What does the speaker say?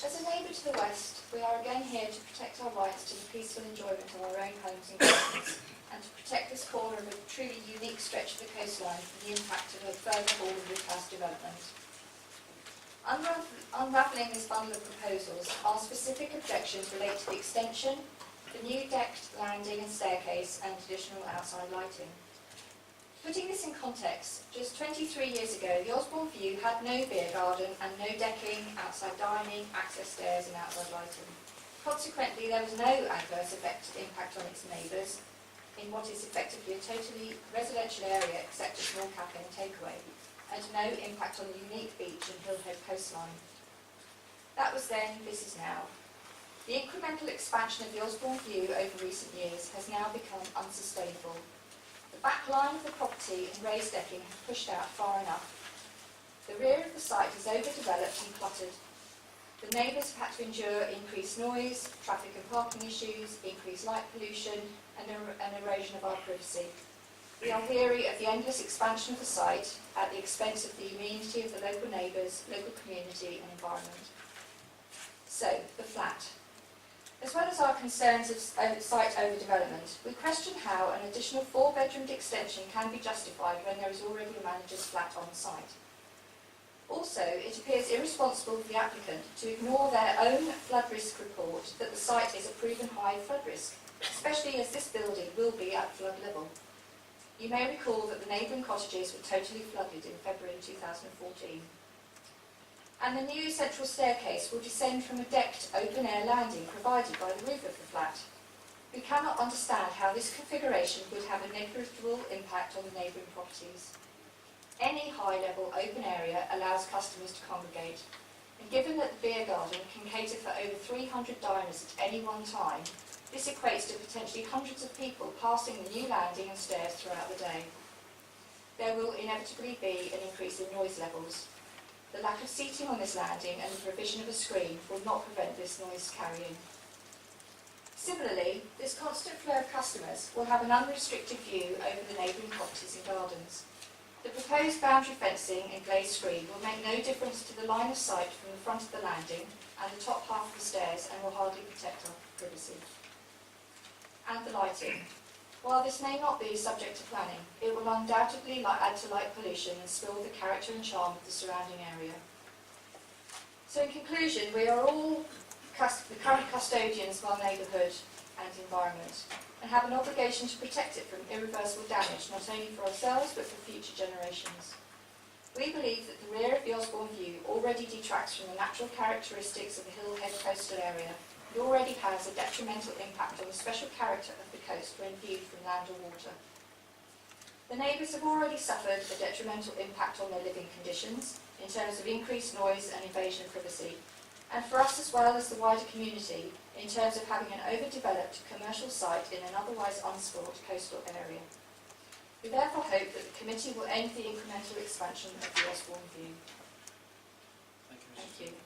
As a neighbour to the west, we are again here to protect our rights to the peaceful enjoyment of our own homes and gardens, and to protect this corner of a truly unique stretch of the coastline from the impact of a further haul and woodhouse development. Unravelling this bundle of proposals, our specific objections relate to the extension, the new decked landing and staircase, and additional outside lighting. Putting this in context, just 23 years ago, the Osborne View had no beer garden and no decking, outside dining, access stairs and outside lighting. Consequently, there was no adverse impact on its neighbours in what is effectively a totally residential area except a small cafe and takeaway, and no impact on the unique beach and hillhead coastline. That was then, this is now. The incremental expansion of the Osborne View over recent years has now become unsustainable. The back line of the property and raised decking have pushed out far enough. The rear of the site is overdeveloped and cluttered. The neighbours have had to endure increased noise, traffic and parking issues, increased light pollution and an erosion of our privacy. We are weary of the endless expansion of the site at the expense of the amenity of the local neighbours, local community and environment. So, the flat. As well as our concerns of site overdevelopment, we question how an additional 4-bedroomed extension can be justified when there is already a manager's flat on site. Also, it appears irresponsible for the applicant to ignore their own flood risk report that the site is a proven high flood risk, especially as this building will be at flood level. You may recall that the neighbouring cottages were totally flooded in February 2014. And the new central staircase will descend from a decked open-air landing provided by the roof of the flat. We cannot understand how this configuration would have a negligible impact on the neighbouring properties. Any high-level open area allows customers to congregate, and given that the beer garden can cater for over 300 diners at any one time, this equates to potentially hundreds of people passing the new landing and stairs throughout the day. There will inevitably be an increase in noise levels. The lack of seating on this landing and the provision of a screen will not prevent this noise carrying. Similarly, this constant flow of customers will have an unrestricted view over the neighbouring properties and gardens. The proposed boundary fencing and glazed screen will make no difference to the line of sight from the front of the landing and the top half of the stairs and will hardly protect our privacy. And the lighting. While this may not be subject to planning, it will undoubtedly add to light pollution and spoil the character and charm of the surrounding area. So in conclusion, we are all the current custodians of our neighbourhood and environment and have an obligation to protect it from irreversible damage, not only for ourselves but for future generations. We believe that the rear of the Osborne View already detracts from the natural characteristics of the hillhead coastal area. It already has a detrimental impact on the special character of the coast when viewed from land or water. The neighbours have already suffered a detrimental impact on their living conditions in terms of increased noise and invasion of privacy, and for us as well as the wider community in terms of having an overdeveloped commercial site in an otherwise unsport coastal area. We therefore hope that the committee will end the incremental expansion of the Osborne View. Thank you. Thank you.